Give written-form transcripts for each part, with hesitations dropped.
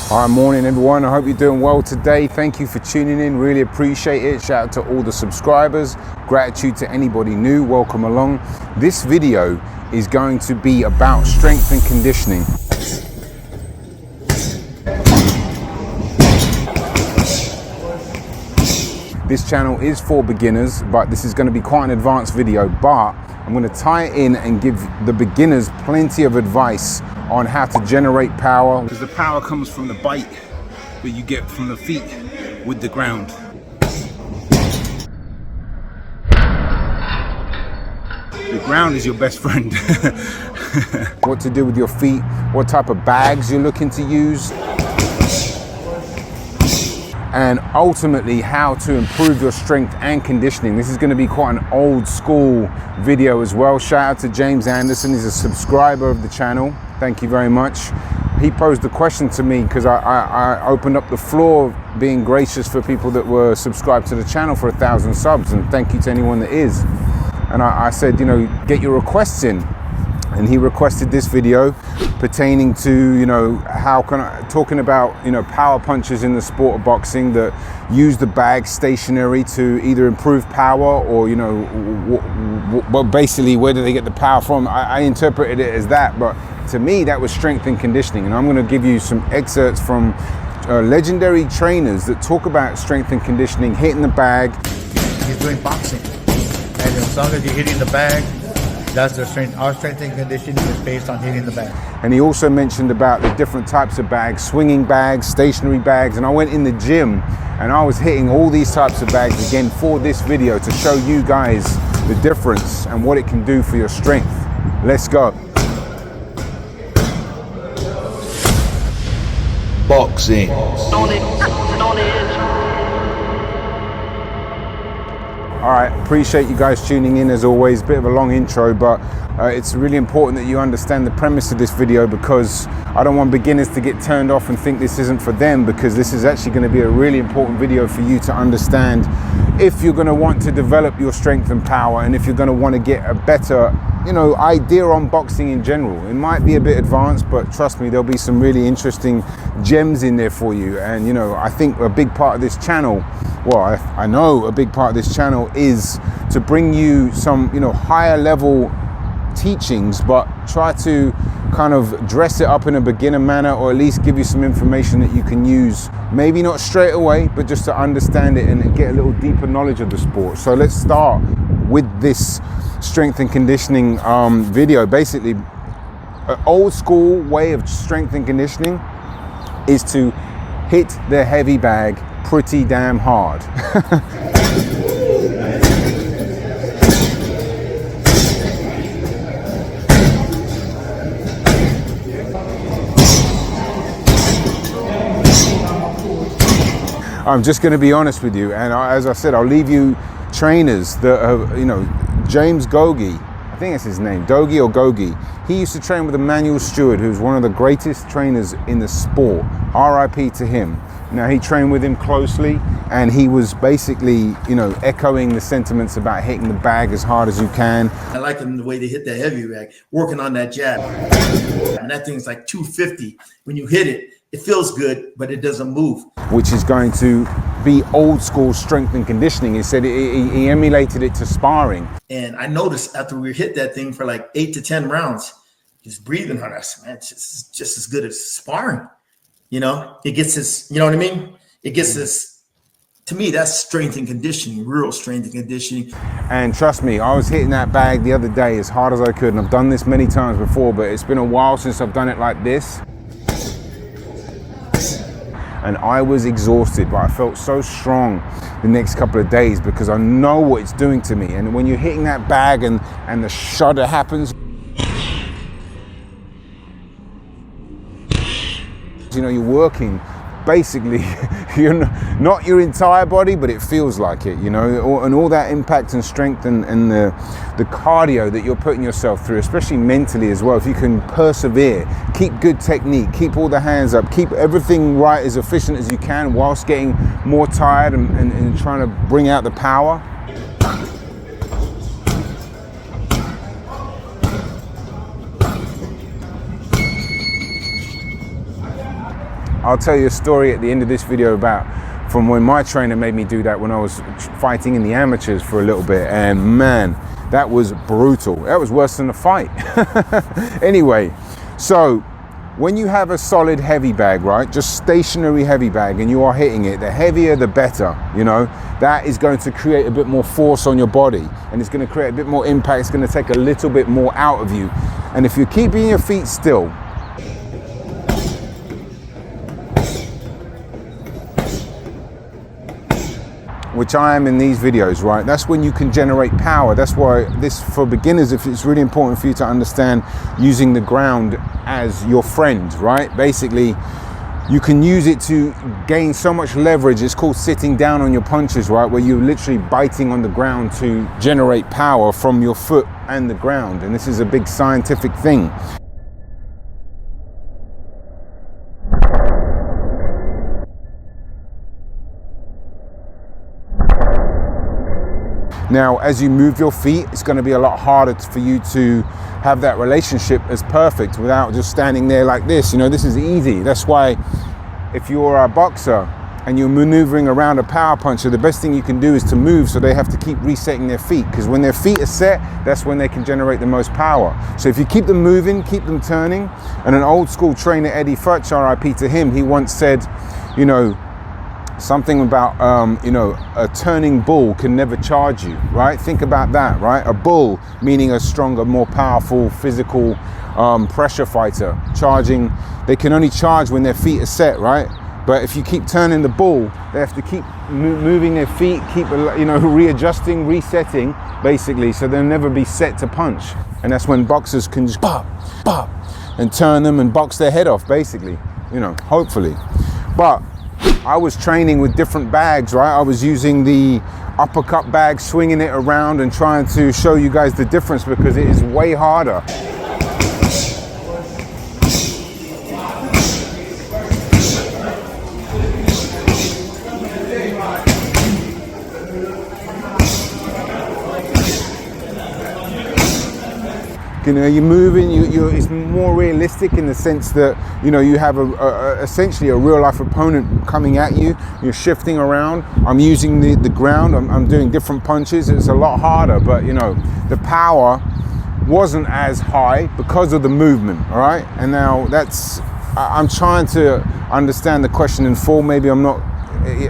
All right, morning everyone. I hope you're doing well today. Thank you for tuning in. Really appreciate it. Shout out to all the subscribers. Gratitude to anybody new. Welcome along. This video is going to be about strength and conditioning. This channel is for beginners, but this is going to be quite an advanced video, but I'm going to tie it in and give the beginners plenty of advice on how to generate power. Because the power comes from the bite that you get from the feet with the ground. The ground is your best friend. What to do with your feet, what type of bags you're looking to use, and ultimately how to improve your strength and conditioning. This is going to be quite an old school video as well. Shout out to James Anderson, he's a subscriber of the channel. Thank you very much. He posed a question to me because I opened up the floor being gracious for people that were subscribed to the channel for 1,000 subs, and thank you to anyone that is. And I said, you know, get your requests in. And he requested this video pertaining to, you know, talking about, you know, power punchers in the sport of boxing that use the bag stationary to either improve power or, you know, basically where do they get the power from? I interpreted it as that, but to me that was strength and conditioning. And I'm going to give you some excerpts from legendary trainers that talk about strength and conditioning, hitting the bag. He's doing boxing, and as long as you're hitting the bag, that's the strength. Our strength and conditioning is based on hitting the bag. And he also mentioned about the different types of bags, swinging bags, stationary bags. And I went in the gym and I was hitting all these types of bags again for this video to show you guys the difference and what it can do for your strength. Let's go. Boxing. All right, appreciate you guys tuning in as always. Bit of a long intro, but it's really important that you understand the premise of this video, because I don't want beginners to get turned off and think this isn't for them, because this is actually going to be a really important video for you to understand if you're going to want to develop your strength and power, and if you're going to want to get a better, you know, idea on boxing in general. It might be a bit advanced, but trust me, there'll be some really interesting gems in there for you. And you know, I think a big part of this channel, well, I know a big part of this channel is to bring you some, you know, higher level teachings, but try to kind of dress it up in a beginner manner, or at least give you some information that you can use, maybe not straight away, but just to understand it and get a little deeper knowledge of the sport. So let's start with this strength and conditioning video. Basically, an old school way of strength and conditioning is to hit the heavy bag pretty damn hard. I'm just going to be honest with you, and as I said, I'll leave you trainers that are, you know, James Gogue, I think that's his name, Doge or Gogue. He used to train with Emmanuel Stewart, who's one of the greatest trainers in the sport. RIP to him. Now, he trained with him closely, and he was basically, you know, echoing the sentiments about hitting the bag as hard as you can. I like him the way they hit that heavy bag, working on that jab. And that thing's like 250. When you hit it, it feels good, but it doesn't move. Which is going to be old school strength and conditioning. He said he emulated it to sparring. And I noticed after we hit that thing for like 8 to 10 rounds, just breathing hard. I said, man, it's just as good as sparring. You know, it gets this, you know what I mean? It gets this, to me, that's strength and conditioning, real strength and conditioning. And trust me, I was hitting that bag the other day as hard as I could. And I've done this many times before, but it's been a while since I've done it like this. And I was exhausted, but I felt so strong the next couple of days because I know what it's doing to me. And when you're hitting that bag and the shudder happens, you know, you're working basically you're not your entire body, but it feels like it, you know, and all that impact and strength and the cardio that you're putting yourself through, especially mentally as well. If you can persevere, keep good technique, keep all the hands up, keep everything right, as efficient as you can, whilst getting more tired and trying to bring out the power. I'll tell you a story at the end of this video about from when my trainer made me do that when I was fighting in the amateurs for a little bit, and man, that was brutal. That was worse than a fight. Anyway, so when you have a solid heavy bag, right, just stationary heavy bag, and you are hitting it, the heavier the better, you know, that is going to create a bit more force on your body, and it's going to create a bit more impact. It's going to take a little bit more out of you. And if you're keeping your feet still, which I am in these videos, right? That's when you can generate power. That's why this, for beginners, if it's really important for you to understand using the ground as your friend, right? Basically, you can use it to gain so much leverage. It's called sitting down on your punches, right? Where you're literally biting on the ground to generate power from your foot and the ground. And this is a big scientific thing. Now, as you move your feet, it's going to be a lot harder for you to have that relationship as perfect without just standing there like this. You know, this is easy. That's why if you're a boxer and you're maneuvering around a power puncher, the best thing you can do is to move, so they have to keep resetting their feet, because when their feet are set, that's when they can generate the most power. So if you keep them moving, keep them turning. And an old school trainer, Eddie Futch, RIP to him, he once said, you know, something about, you know, a turning bull can never charge you, right? Think about that, right? A bull, meaning a stronger, more powerful, physical pressure fighter. Charging, they can only charge when their feet are set, right? But if you keep turning the bull, they have to keep moving their feet, keep, you know, readjusting, resetting, basically, so they'll never be set to punch. And that's when boxers can just pop, pop, and turn them and box their head off, basically, you know, hopefully. But I was training with different bags, right? I was using the uppercut bag, swinging it around and trying to show you guys the difference, because it is way harder. You know, you're moving, it's more realistic in the sense that, you know, you have essentially a real life opponent coming at you. You're shifting around. I'm using the ground. I'm doing different punches. It's a lot harder, but you know, the power wasn't as high because of the movement, all right? And now I'm trying to understand the question in full. Maybe I'm not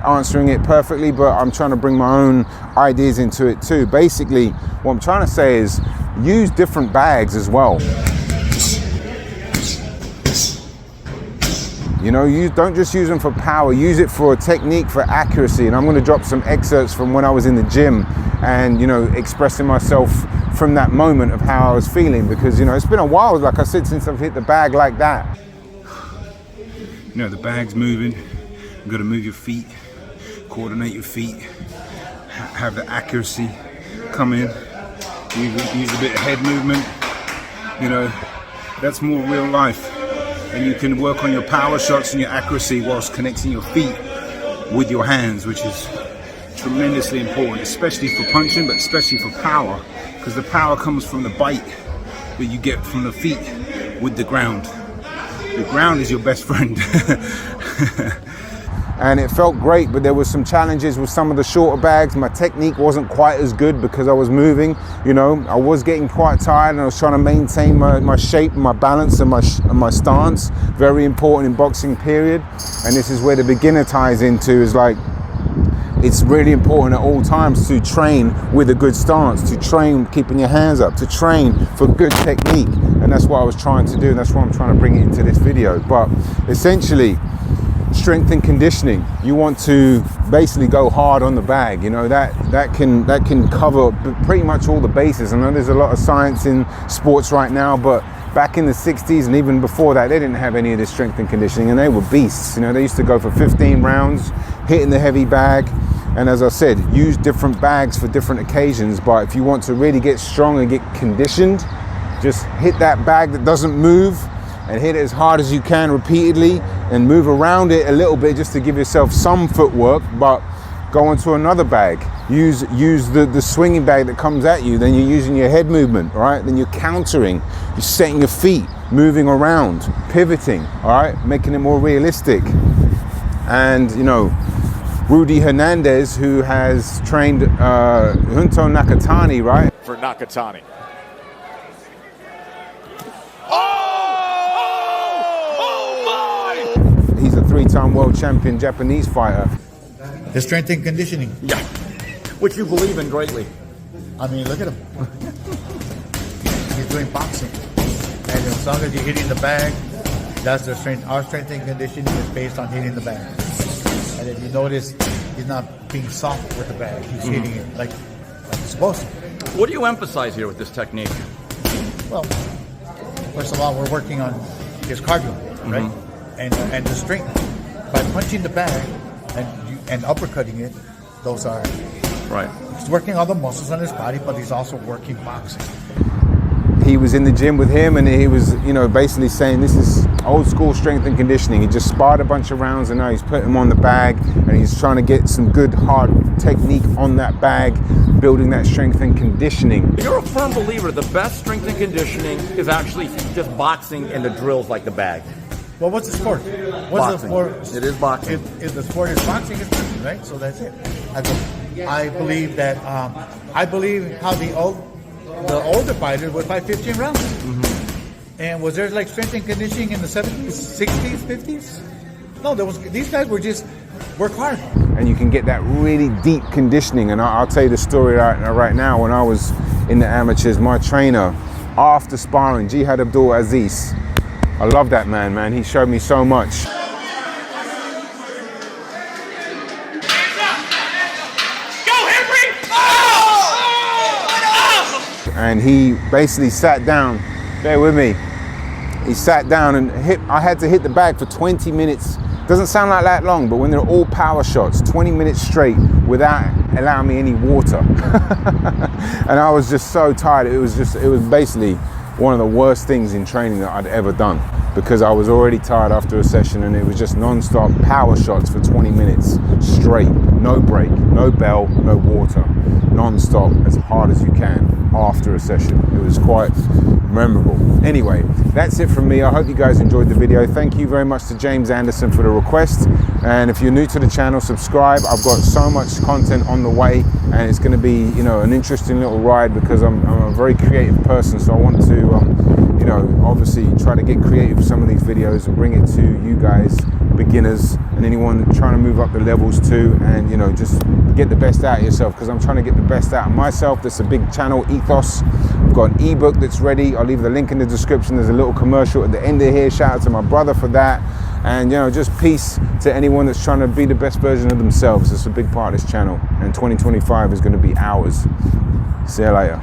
answering it perfectly, but I'm trying to bring my own ideas into it too. Basically, what I'm trying to say is use different bags as well. You know, you don't just use them for power, use it for technique, for accuracy. And I'm going to drop some excerpts from when I was in the gym and, you know, expressing myself from that moment of how I was feeling, because, you know, it's been a while, like I said, since I've hit the bag like that. You know, the bag's moving. You've got to move your feet, coordinate your feet, have the accuracy come in. Use a bit of head movement, you know, that's more real life. And you can work on your power shots and your accuracy whilst connecting your feet with your hands, which is tremendously important, especially for punching, but especially for power, because the power comes from the bite that you get from the feet with the ground. The ground is your best friend. And it felt great, but there was some challenges with some of the shorter bags. My technique wasn't quite as good because I was moving, you know, I was getting quite tired, and I was trying to maintain my shape, my balance, and my stance. Very important in boxing, period. And this is where the beginner ties into, is like, it's really important at all times to train with a good stance, to train keeping your hands up, to train for good technique. And that's what I was trying to do, and that's why I'm trying to bring it into this video. But essentially, strength and conditioning, you want to basically go hard on the bag. You know, that can cover pretty much all the bases. I know there's a lot of science in sports right now, but back in the 60s and even before that, they didn't have any of this strength and conditioning, and they were beasts. You know, they used to go for 15 rounds hitting the heavy bag. And as I said, use different bags for different occasions. But if you want to really get strong and get conditioned, just hit that bag that doesn't move and hit it as hard as you can repeatedly, and move around it a little bit just to give yourself some footwork. But go onto another bag. Use the swinging bag that comes at you. Then you're using your head movement, all right? Then you're countering. You're setting your feet, moving around, pivoting, all right? Making it more realistic. And, you know, Rudy Hernandez, who has trained Junto Nakatani, right? For Nakatani. He's a 3-time world champion Japanese fighter. The strength and conditioning. Yeah, which you believe in greatly. I mean, look at him. He's doing boxing. And as long as you're hitting the bag, that's the strength. Our strength and conditioning is based on hitting the bag. And if you notice, he's not being soft with the bag. He's hitting it like he's supposed to. What do you emphasize here with this technique? Well, first of all, we're working on his cardio, right? And the strength. By punching the bag and uppercutting it, those are right. He's working all the muscles on his body, but he's also working boxing. He was in the gym with him, and he was, you know, basically saying this is old school strength and conditioning. He just sparred a bunch of rounds, and now he's putting him on the bag, and he's trying to get some good hard technique on that bag, building that strength and conditioning. You're a firm believer the best strength and conditioning is actually just boxing and the drills like the bag. Well, what's the sport? What's the sport? It is boxing. If the sport is boxing, it's boxing, right? So that's it. I believe that. I believe how the older fighters would fight 15 rounds. And was there like strength and conditioning in the 70s, 60s, 50s? No, there was. These guys were just work hard. And you can get that really deep conditioning. And I'll tell you the story right now. When I was in the amateurs, my trainer, after sparring, Jihad Abdul Aziz, I love that man. He showed me so much. And he basically sat down, bear with me, he sat down and I had to hit the bag for 20 minutes. Doesn't sound like that long, but when they're all power shots, 20 minutes straight without allowing me any water. And I was just so tired. It was basically one of the worst things in training that I'd ever done, because I was already tired after a session, and it was just non-stop power shots for 20 minutes straight, no break, no bell, no water, non-stop, as hard as you can after a session. It was quite memorable. Anyway, that's it from me. I hope you guys enjoyed the video. Thank you very much to James Anderson for the request. And if you're new to the channel, subscribe. I've got so much content on the way, and it's going to be, you know, an interesting little ride, because I'm a very creative person. So I want to, you know, obviously try to get creative with some of these videos and bring it to you guys, beginners, and anyone trying to move up the levels too, and, you know, just get the best out of yourself, because I'm trying to get the best out of myself. That's a big channel ethos. I've got an ebook that's ready. I'll leave the link in the description. There's a little commercial at the end of here. Shout out to my brother for that. And, you know, just peace to anyone that's trying to be the best version of themselves. It's a big part of this channel, and 2025 is going to be ours. See you later.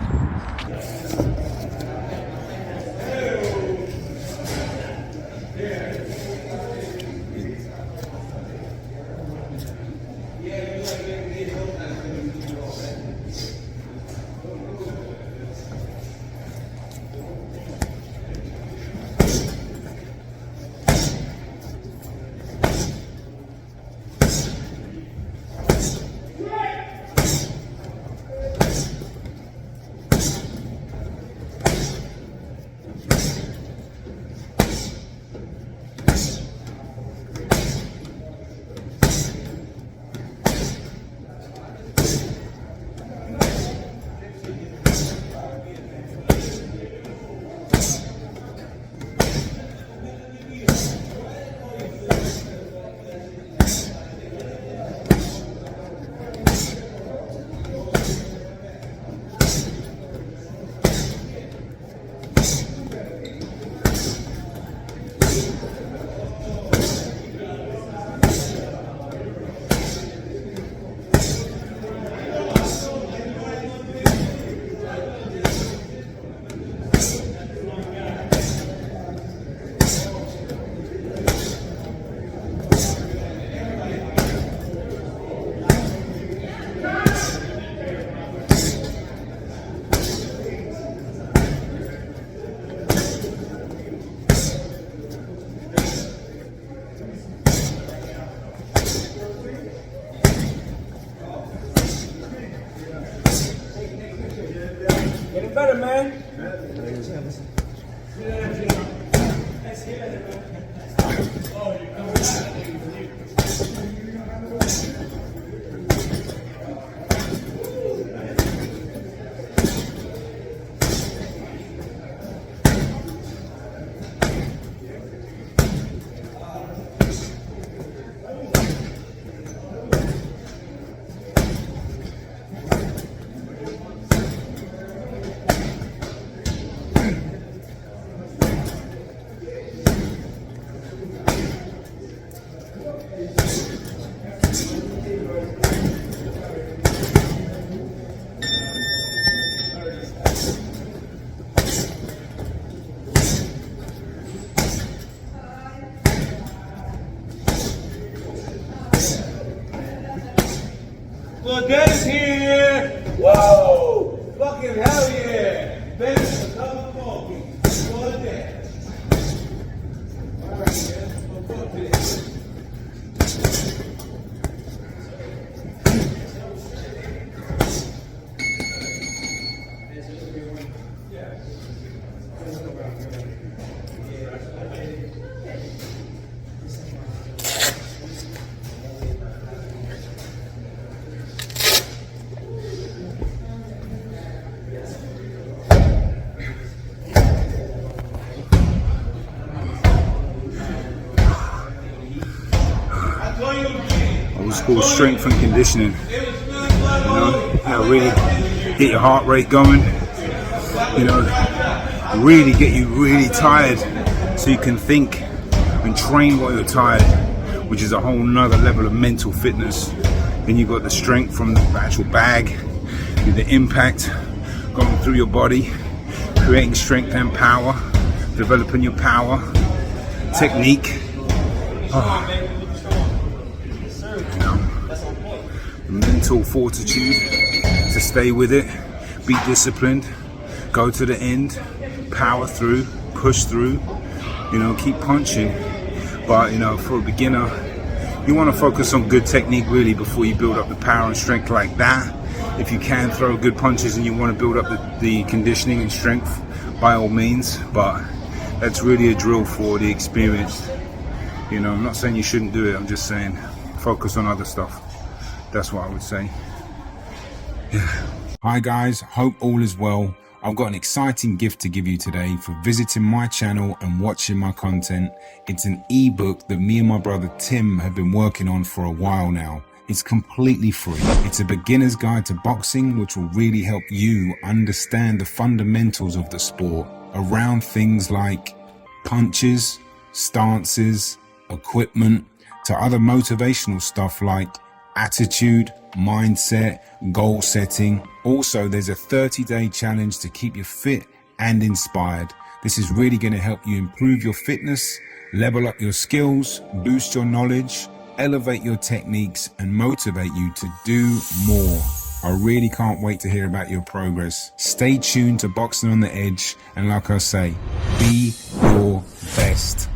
Look, Dennis here! Woo! Fucking hell yeah! Dennis, another funky. Look at that. Alright, man. Well, fuck this. Old school strength and conditioning. You know, really get your heart rate going. You know, really get you really tired so you can think and train while you're tired, which is a whole nother level of mental fitness. Then you've got the strength from the actual bag, the impact going through your body, creating strength and power, developing your power, technique. Mental fortitude to stay with it, be disciplined, go to the end, power through, push through, you know, keep punching. But you know, for a beginner, you want to focus on good technique really before you build up the power and strength like that. If you can throw good punches and you want to build up the conditioning and strength, by all means, but that's really a drill for the experienced. You know, I'm not saying you shouldn't do it, I'm just saying focus on other stuff. That's what I would say. Yeah. Hi guys, hope all is well. I've got an exciting gift to give you today for visiting my channel and watching my content. It's an ebook that me and my brother Tim have been working on for a while now. It's completely free. It's a beginner's guide to boxing, which will really help you understand the fundamentals of the sport around things like punches, stances, equipment, to other motivational stuff like attitude, mindset, goal setting. Also, there's a 30-day challenge to keep you fit and inspired. This is really going to help you improve your fitness, level up your skills, boost your knowledge, elevate your techniques, and motivate you to do more. I really can't wait to hear about your progress. Stay tuned to Boxing on the Edge, and like I say, be your best.